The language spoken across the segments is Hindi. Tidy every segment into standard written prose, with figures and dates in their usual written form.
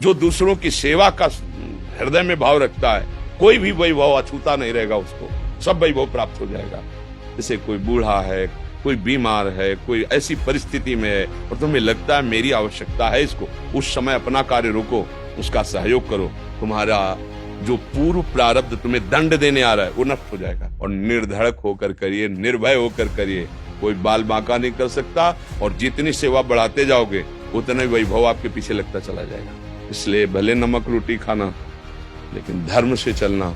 जो दूसरों की सेवा का हृदय में भाव रखता है, कोई भी वैभव अछूता नहीं रहेगा, उसको सब वैभव प्राप्त हो जाएगा। जैसे कोई बूढ़ा है, कोई बीमार है, कोई ऐसी परिस्थिति में है और तुम्हें लगता है मेरी आवश्यकता है इसको, उस समय अपना कार्य रोको, उसका सहयोग करो। तुम्हारा जो पूर्व प्रारब्ध तुम्हें दंड देने आ रहा है वो नष्ट हो जाएगा। और निर्धड़क होकर करिए, निर्भय होकर करिए, कोई बाल बांका नहीं कर सकता। और जितनी सेवा बढ़ाते जाओगे उतना ही वैभव आपके पीछे लगता चला जाएगा। इसलिए भले नमक रोटी खाना, लेकिन धर्म से चलना,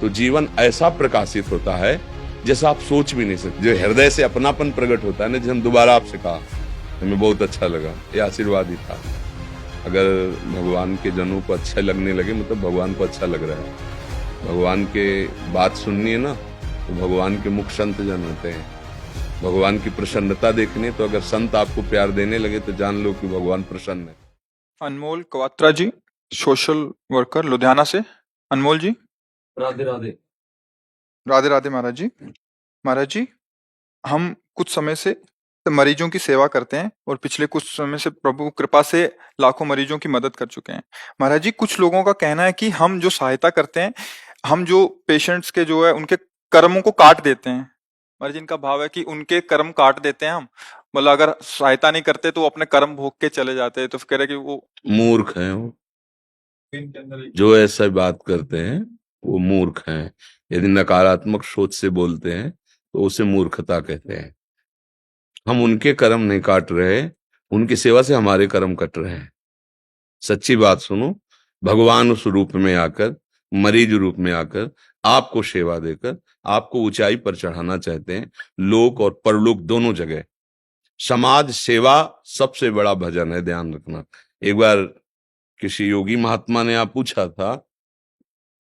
तो जीवन ऐसा प्रकाशित होता है जैसा आप सोच भी नहीं सकते। जो हृदय से अपनापन प्रकट होता है ना, जैसे हम दोबारा आपसे कहा, हमें बहुत अच्छा लगा, ये आशीर्वाद ही था। अगर भगवान के जनों को अच्छा लगने लगे मतलब भगवान को अच्छा लग रहा है। भगवान के बात सुननी है ना, तो भगवान के मुख संत जन होते हैं। भगवान की प्रसन्नता देखनी, तो अगर संत आपको प्यार देने लगे तो जान लो कि भगवान प्रसन्न है। अनमोल कवात्रा जी, सोशल वर्कर लुधियाना से। अनमोल जी। राधे राधे। राधे राधे महाराज जी। महाराज जी, हम कुछ समय से मरीजों की सेवा करते हैं और पिछले कुछ समय से प्रभु कृपा से लाखों मरीजों की मदद कर चुके हैं। महाराज जी, कुछ लोगों का कहना है कि हम जो सहायता करते हैं, हम जो पेशेंट्स के जो है उनके कर्मों को काट देते हैं। महाराज जी, इनका भाव है कि उनके कर्म काट देते हैं हम, मतलब अगर सहायता नहीं करते तो वो अपने कर्म भोग के चले जाते हैं। तो फिर कह रहे कि वो मूर्ख हैं वो, जो ऐसा बात करते हैं वो मूर्ख हैं। यदि नकारात्मक सोच से बोलते हैं तो उसे मूर्खता कहते हैं। हम उनके कर्म नहीं काट रहे, उनकी सेवा से हमारे कर्म कट रहे हैं। सच्ची बात सुनो, भगवान उस रूप में आकर, मरीज रूप में आकर आपको सेवा देकर आपको ऊंचाई पर चढ़ाना चाहते हैं, लोक और परलोक दोनों जगह। समाज सेवा सबसे बड़ा भजन है, ध्यान रखना। एक बार किसी योगी महात्मा ने आप पूछा था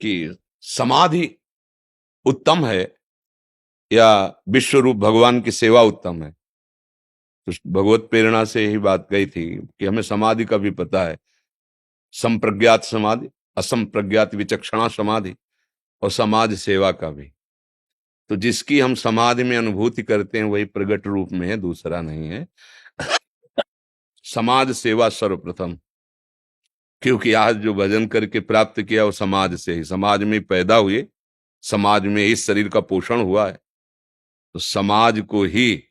कि समाधि उत्तम है या विश्व रूप भगवान की सेवा उत्तम है। तो भगवत प्रेरणा से ही बात कही थी कि हमें समाधि का भी पता है, संप्रज्ञात समाधि, असंप्रज्ञात विचक्षणा समाधि और समाज सेवा का भी। तो जिसकी हम समाधि में अनुभूति करते हैं वही प्रगट रूप में है, दूसरा नहीं है। समाज सेवा सर्वप्रथम, क्योंकि आज जो भजन करके प्राप्त किया वो समाज से ही, समाज में पैदा हुए, समाज में ही शरीर का पोषण हुआ है। तो समाज को ही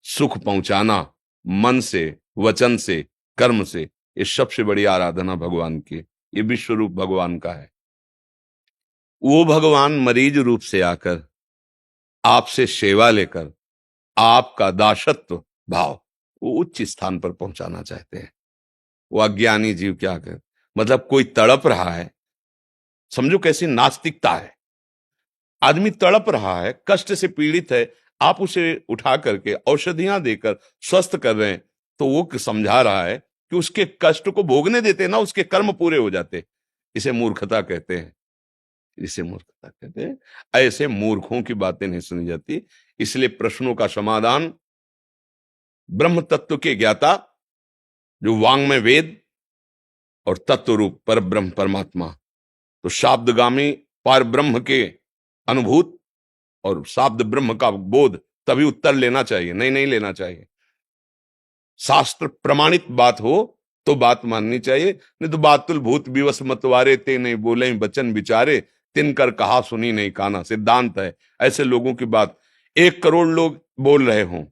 सुख पहुंचाना मन से, वचन से, कर्म से, ये सबसे बड़ी आराधना भगवान की। ये विश्व रूप भगवान का है। वो भगवान मरीज रूप से आकर आपसे सेवा लेकर आपका दासत्व भाव वो उच्च स्थान पर पहुंचाना चाहते हैं। वो अज्ञानी जीव क्या कर, मतलब कोई तड़प रहा है, समझो कैसी नास्तिकता है। आदमी तड़प रहा है, कष्ट से पीड़ित है, आप उसे उठा करके औषधियां देकर स्वस्थ कर रहे हैं, तो वो समझा रहा है कि उसके कष्ट को भोगने देते ना, उसके कर्म पूरे हो जाते। इसे मूर्खता कहते हैं, इसे मूर्खता कहते हैं। ऐसे मूर्खों की बातें नहीं सुनी जाती। इसलिए प्रश्नों का समाधान ब्रह्म तत्व के ज्ञाता, जो वांग में वेद और तत्व रूप पर ब्रह्म परमात्मा, तो शाब्दगामी पर ब्रह्म के अनुभूत और शाब्द ब्रह्म का बोध, तभी उत्तर लेना चाहिए, नहीं लेना चाहिए। शास्त्र प्रमाणित बात हो तो बात माननी चाहिए, नहीं तो बातुल भूत विवश मतवारे, ते नहीं बोले बचन विचारे, तिनकर कहा सुनी नहीं काना। सिद्धांत है। ऐसे लोगों की बात 1 करोड़ लोग बोल रहे हों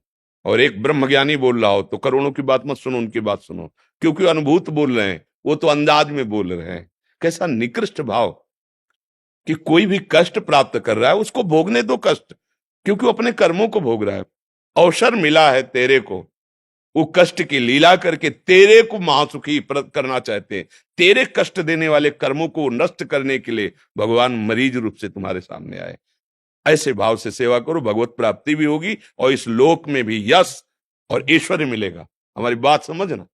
और एक ब्रह्मज्ञानी बोल रहा हो तो करोड़ों की बात मत सुनो, उनकी बात सुनो, क्योंकि अनुभूत बोल रहे हैं, वो तो अंदाज में बोल रहे हैं। कैसा निकृष्ट भाव कि कोई भी कष्ट प्राप्त कर रहा है उसको भोगने दो कष्ट, क्योंकि वो अपने कर्मों को भोग रहा है। अवसर मिला है तेरे को, वो कष्ट की लीला करके तेरे को महासुखी करना चाहते हैं। तेरे कष्ट देने वाले कर्मों को नष्ट करने के लिए भगवान मरीज रूप से तुम्हारे सामने आए। ऐसे भाव से सेवा करो, भगवत प्राप्ति भी होगी और इस लोक में भी यश और ऐश्वर्य मिलेगा। हमारी बात समझना।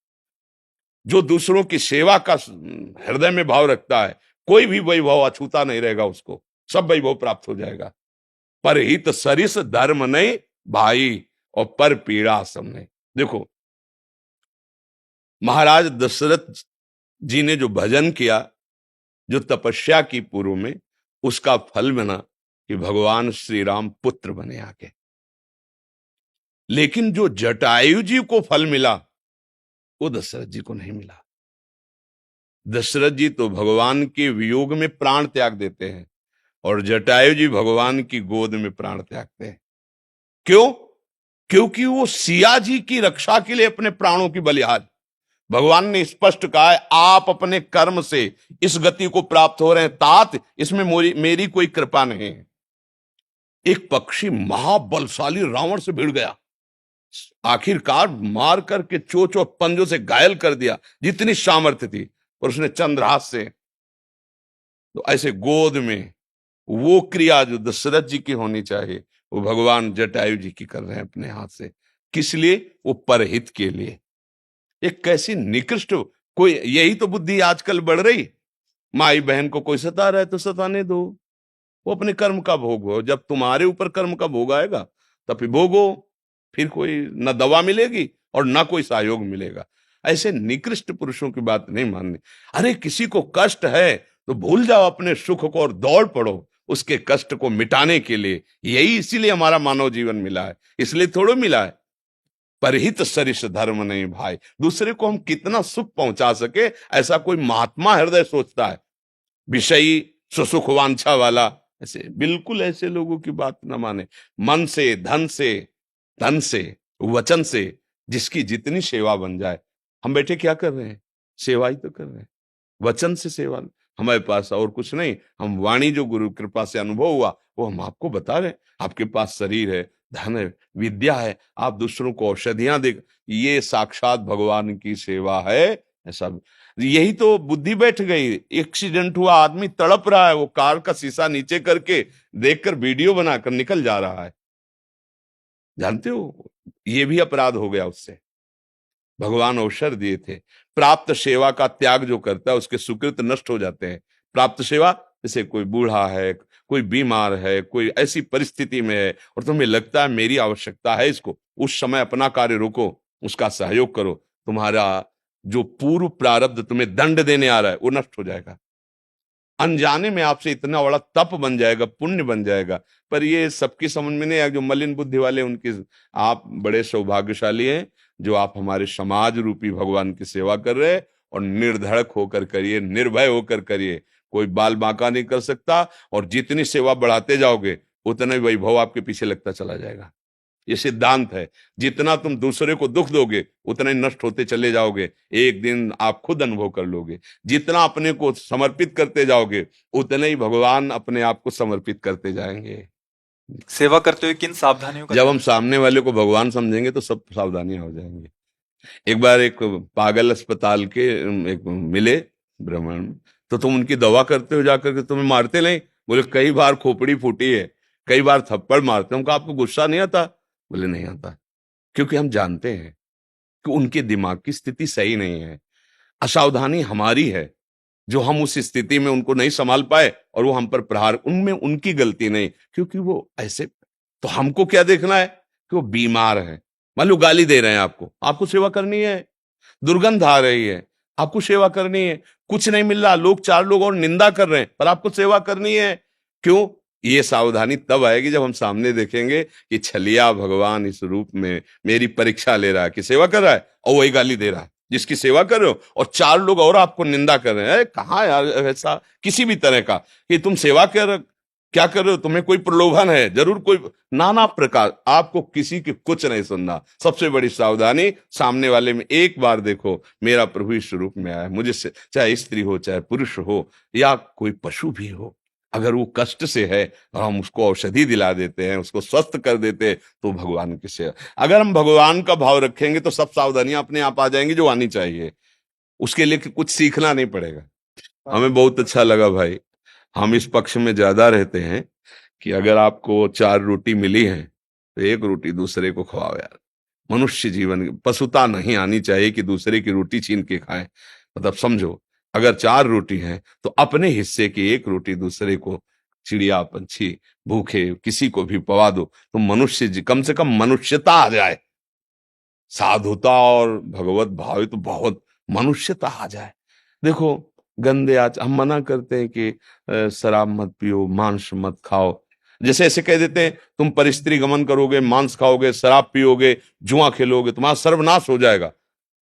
जो दूसरों की सेवा का हृदय में भाव रखता है, कोई भी वैभव अछूता नहीं रहेगा, उसको सब वैभव प्राप्त हो जाएगा। पर हित सरिस धर्म नहीं भाई, और पर पीड़ा सम नहीं। देखो, महाराज दशरथ जी ने जो भजन किया, जो तपस्या की पूर्व में, उसका फल बना कि भगवान श्री राम पुत्र बने आके। लेकिन जो जटायु जी को फल मिला वो दशरथ जी को नहीं मिला। दशरथ जी तो भगवान के वियोग में प्राण त्याग देते हैं और जटायु जी भगवान की गोद में प्राण त्यागते हैं। क्यों? क्योंकि वो सिया जी की रक्षा के लिए अपने प्राणों की बलिहार। भगवान ने स्पष्ट कहा है, आप अपने कर्म से इस गति को प्राप्त हो रहे हैं तात, इसमें मेरी कोई कृपा नहीं है। एक पक्षी महाबलशाली रावण से भिड़ गया, आखिरकार मार करके चोंच और पंजों से घायल कर दिया जितनी सामर्थ्य थी, और उसने चंद्रहास से, तो ऐसे गोद में वो क्रिया जो दशरथ जी की होनी चाहिए वो भगवान जटायु जी की कर रहे हैं अपने हाथ से। किस लिए? वो परहित के लिए। एक कैसी निकृष्ट, कोई यही तो बुद्धि आजकल बढ़ रही। माई बहन को कोई सता रहा है तो सताने दो, वो अपने कर्म का भोग हो। जब तुम्हारे ऊपर कर्म का भोग आएगा तब फिर भोगो, फिर कोई न दवा मिलेगी और ना कोई सहयोग मिलेगा। ऐसे निकृष्ट पुरुषों की बात नहीं माननी। अरे किसी को कष्ट है तो भूल जाओ अपने सुख को और दौड़ पड़ो उसके कष्ट को मिटाने के लिए। यही इसीलिए हमारा मानव जीवन मिला है, इसलिए थोड़ो मिला है। परहित सरिस धर्म नहीं भाई, दूसरे को हम कितना सुख पहुंचा सके ऐसा कोई महात्मा हृदय सोचता है। विषयी सुसुख वांछा वाला, ऐसे बिल्कुल ऐसे लोगों की बात न माने। मन से, धन से, वचन से जिसकी जितनी सेवा बन जाए। हम बैठे क्या कर रहे हैं? सेवा ही तो कर रहे हैं। वचन से सेवा, हमारे पास और कुछ नहीं। हम वाणी जो गुरु कृपा से अनुभव हुआ वो हम आपको बता रहे हैं। आपके पास शरीर है, धन है, विद्या है, आप दूसरों को औषधियां दे, ये साक्षात भगवान की सेवा है। ऐसा यही तो बुद्धि बैठ गई। एक्सीडेंट हुआ, आदमी तड़प रहा है, वो कार का शीशा नीचे करके देखकर वीडियो बनाकर निकल जा रहा है। जानते हो ये भी अपराध हो गया उससे। भगवान अवसर दिए थे। प्राप्त सेवा का त्याग जो करता है उसके सुकृत नष्ट हो जाते हैं। प्राप्त सेवा, जैसे कोई बूढ़ा है, कोई बीमार है, कोई ऐसी परिस्थिति में है और तुम्हें लगता है मेरी आवश्यकता है इसको, उस समय अपना कार्य रोको, उसका सहयोग करो। तुम्हारा जो पूर्व प्रारब्ध तुम्हें दंड देने आ रहा है वो नष्ट हो जाएगा। अनजाने में आपसे इतना बड़ा तप बन जाएगा, पुण्य बन जाएगा। पर ये सबकी समझ में नहीं आया। जो मलिन बुद्धि वाले उनकी, आप बड़े सौभाग्यशाली हैं जो आप हमारे समाज रूपी भगवान की सेवा कर रहे हैं। और निर्धड़क होकर करिए, निर्भय होकर करिए, कोई बाल बांका नहीं कर सकता। और जितनी सेवा बढ़ाते जाओगे उतना ही वैभव आपके पीछे लगता चला जाएगा। ये सिद्धांत है। जितना तुम दूसरे को दुख दोगे उतना ही नष्ट होते चले जाओगे, एक दिन आप खुद अनुभव कर लोगे। जितना अपने को समर्पित करते जाओगे उतने ही भगवान अपने आप को समर्पित करते जाएंगे। सेवा करते हुए किन सावधानियों का जब हम सामने वाले को भगवान समझेंगे तो सब सावधानियां हो जाएंगी। एक बार एक पागल अस्पताल के एक मिले ब्राह्मण, तो तुम उनकी दवा करते हो जाकर के, तुम्हें मारते नहीं? बोले कई बार खोपड़ी फूटी है, कई बार थप्पड़ मारते हैं। आपको गुस्सा नहीं आता? बोले नहीं आता। क्योंकि हम जानते हैं कि उनके दिमाग की स्थिति सही नहीं है। असावधानी हमारी है जो हम उस स्थिति में उनको नहीं संभाल पाए और वो हम पर प्रहार, उनमें उनकी गलती नहीं, क्योंकि वो ऐसे। तो हमको क्या देखना है कि वो बीमार है। मान लो गाली दे रहे हैं आपको, आपको सेवा करनी है। दुर्गंध आ रही है, आपको सेवा करनी है। कुछ नहीं मिल रहा, लोग, चार लोग और निंदा कर रहे हैं, पर आपको सेवा करनी है। क्यों? ये सावधानी तब आएगी जब हम सामने देखेंगे कि छलिया भगवान इस रूप में मेरी परीक्षा ले रहा है कि सेवा कर रहा है और वही गाली दे रहा है जिसकी सेवा कर रहे हो, और चार लोग और आपको निंदा कर रहे हैं। कहाँ यार ऐसा किसी भी तरह का कि तुम सेवा क्या कर रहे हो, तुम्हें कोई प्रलोभन है, जरूर कोई नाना प्रकार। आपको किसी की कुछ नहीं सुनना। सबसे बड़ी सावधानी, सामने वाले में एक बार देखो मेरा प्रभु इस रूप में आया, मुझे से, चाहे स्त्री हो, चाहे पुरुष हो, या कोई पशु भी हो, अगर वो कष्ट से है और हम उसको औषधि दिला देते हैं, उसको स्वस्थ कर देते हैं, तो भगवान की सेवा। अगर हम भगवान का भाव रखेंगे तो सब सावधानियां अपने आप आ जाएंगी जो आनी चाहिए। उसके लिए कुछ सीखना नहीं पड़ेगा। हमें बहुत अच्छा लगा भाई। हम इस पक्ष में ज्यादा रहते हैं कि अगर आपको 4 रोटी मिली है तो 1 रोटी दूसरे को खवाओ यार। मनुष्य जीवन, पशुता नहीं आनी चाहिए कि दूसरे की रोटी छीन के खाएं। मतलब समझो, अगर 4 रोटी है तो अपने हिस्से की 1 रोटी दूसरे को, चिड़िया, पंछी, भूखे किसी को भी पवा दो, तो मनुष्य, कम से कम मनुष्यता आ जाए। साधुता और भगवत भाव तो बहुत, मनुष्यता आ जाए। देखो गंदे हम मना करते हैं कि शराब मत पियो, मांस मत खाओ। जैसे ऐसे कह देते हैं तुम परिस्त्री गमन करोगे, मांस खाओगे, शराब पियोगे, जुआ खेलोगे, तुम्हारा सर्वनाश हो जाएगा।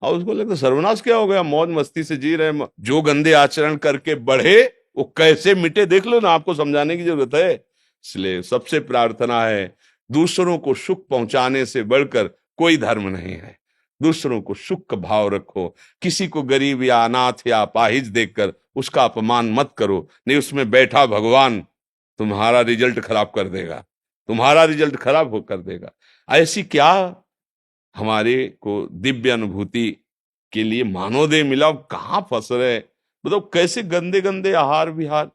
और उसको लगता सर्वनाश क्या हो गया, मौज मस्ती से जी रहे। जो गंदे आचरण करके बढ़े वो कैसे मिटे देख लो ना, आपको समझाने की जरूरत है। इसलिए सबसे प्रार्थना है, दूसरों को सुख पहुंचाने से बढ़कर कोई धर्म नहीं है। दूसरों को सुख का भाव रखो, किसी को गरीब या अनाथ या अपाहिज देखकर उसका अपमान मत करो, नहीं उसमें बैठा भगवान तुम्हारा रिजल्ट खराब कर देगा, तुम्हारा रिजल्ट खराब हो कर देगा। ऐसी क्या हमारे को दिव्य अनुभूति के लिए मानवदेह मिला, कहाँ फंस रहे, मतलब कैसे गंदे गंदे आहार विहार,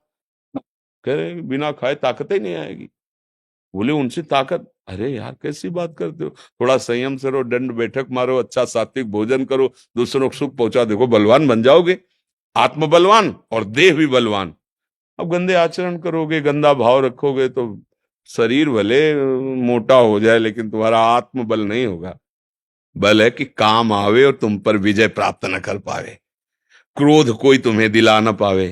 कह रहे बिना खाए ताकत ही नहीं आएगी। बोले उनसे ताकत, अरे यार कैसी बात करते हो, थोड़ा संयम से रहो, दंड बैठक मारो, अच्छा सात्विक भोजन करो, दूसरों को सुख पहुंचा, देखो बलवान बन जाओगे, आत्म बलवान और देह भी बलवान। अब गंदे आचरण करोगे, गंदा भाव रखोगे तो शरीर भले मोटा हो जाए लेकिन तुम्हारा आत्म बल नहीं होगा। बल है कि काम आवे और तुम पर विजय प्राप्त न कर पावे, क्रोध कोई तुम्हें दिला न पावे,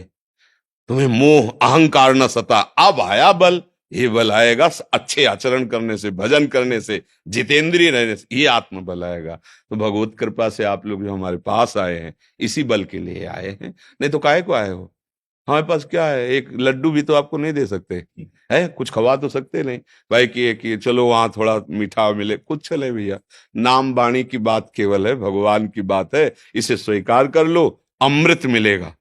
तुम्हें मोह अहंकार न सता। अब आया बल, ये बल आएगा अच्छे आचरण करने से, भजन करने से, जितेंद्रिय रहने से, ये आत्म बल आएगा। तो भगवत कृपा से आप लोग जो हमारे पास आए हैं इसी बल के लिए आए हैं, नहीं तो काहे को आए हो। हमारे पास क्या है, एक लड्डू भी तो आपको नहीं दे सकते है, कुछ खवा तो सकते नहीं भाई कि चलो वहां थोड़ा मीठा मिले, कुछ चले भैया। नाम वाणी की बात केवल है, भगवान की बात है, इसे स्वीकार कर लो, अमृत मिलेगा,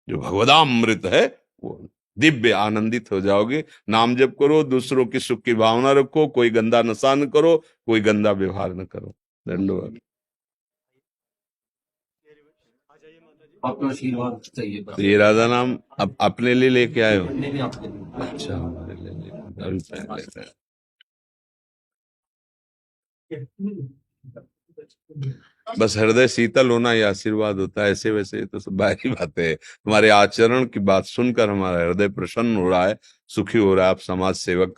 जो भगवदामृत है वो दिव्य आनंदित हो जाओगे। नाम जप करो, दूसरों की सुख की भावना रखो, कोई गंदा नशा न करो, कोई गंदा व्यवहार न करो। धन्यवाद। आपका आशीर्वाद चाहिए बस। तो ये राधा नाम अब अपने लिए लेके आए हो? नहीं, आपके लिए। अच्छा, हमारे लिए लेके अभी पहले से। बस हृदय शीतल होना ये आशीर्वाद होता है, ऐसे वैसे तो सब बाहरी बातें है। तुम्हारे आचरण की बात सुनकर हमारा हृदय प्रसन्न हो रहा है, सुखी हो रहा है। आप समाज सेवक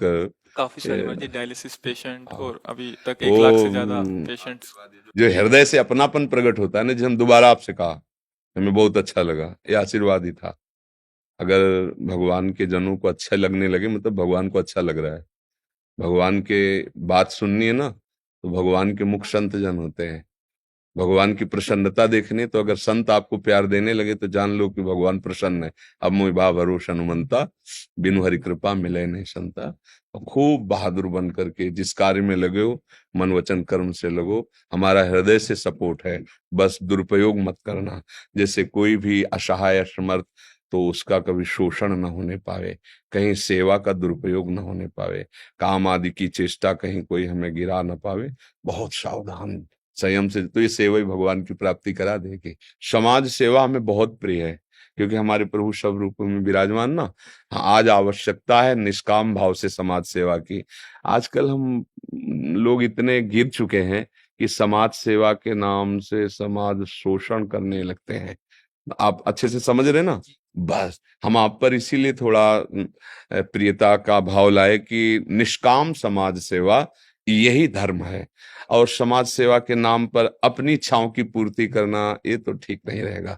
काफी सारे ए, मर्जी डायलिसिस पेशेंट हाँ। और अभी तक 1 लाख से ज्यादा वो पेशेंट्स। जो हृदय से अपनापन प्रकट होता है ना, जो हम दोबारा आपसे कहा, हमें बहुत अच्छा लगा, ये आशीर्वाद ही था। अगर भगवान के जनों को अच्छा लगने लगे मतलब भगवान को अच्छा लग रहा है। भगवान के बात सुननी है ना तो भगवान के मुख संत जन होते हैं। भगवान की प्रसन्नता देखनी है तो अगर संत आपको प्यार देने लगे तो जान लो कि भगवान प्रसन्न है। अब मोहि भाव भरोस हनुमंता, बिनु हरि कृपा मिले नहीं संता। और खूब बहादुर बन करके जिस कार्य में लगे हो, मन वचन कर्म से लगो। हमारा हृदय से सपोर्ट है, बस दुरुपयोग मत करना। जैसे कोई भी असहाय असमर्थ तो उसका कभी शोषण न होने पावे, कहीं सेवा का दुरुपयोग न होने पावे, काम आदि की चेष्टा कहीं कोई हमें गिरा न पावे। बहुत सावधान संयम से, तो ये सेवा ही भगवान की प्राप्ति करा देगी। समाज सेवा हमें बहुत प्रिय है क्योंकि हमारे प्रभु सब रूपों में विराजमान ना। हाँ, आज आवश्यकता है निष्काम भाव से समाज सेवा की। आजकल हम लोग इतने गिर चुके हैं कि समाज सेवा के नाम से समाज शोषण करने लगते हैं। आप अच्छे से समझ रहे ना। बस हम आप पर इसीलिए थोड़ा प्रियता का भाव लाए कि निष्काम समाज सेवा यही धर्म है। और समाज सेवा के नाम पर अपनी इच्छाओं की पूर्ति करना ये तो ठीक नहीं रहेगा।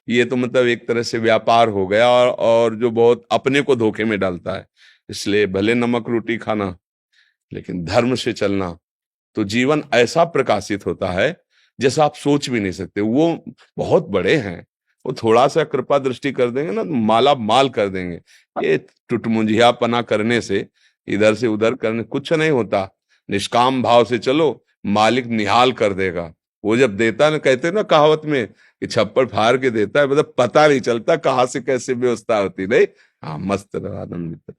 ये तो मतलब एक तरह से व्यापार हो गया और जो बहुत अपने को धोखे में डालता है। इसलिए भले नमक रोटी खाना लेकिन धर्म से चलना तो जीवन ऐसा प्रकाशित होता है जैसा आप सोच भी नहीं सकते। वो बहुत बड़े हैं, वो थोड़ा सा कृपा दृष्टि कर देंगे ना तो माला माल कर देंगे। ये टुटमुंजियापना करने से, इधर से उधर करने कुछ नहीं होता। निष्काम भाव से चलो, मालिक निहाल कर देगा। वो जब देता ना, कहते ना कहावत में कि छप्पड़ फाड़ के देता है, मतलब पता नहीं चलता कहाँ से कैसे व्यवस्था होती। नहीं, हाँ, मस्त रहो, आनंदित।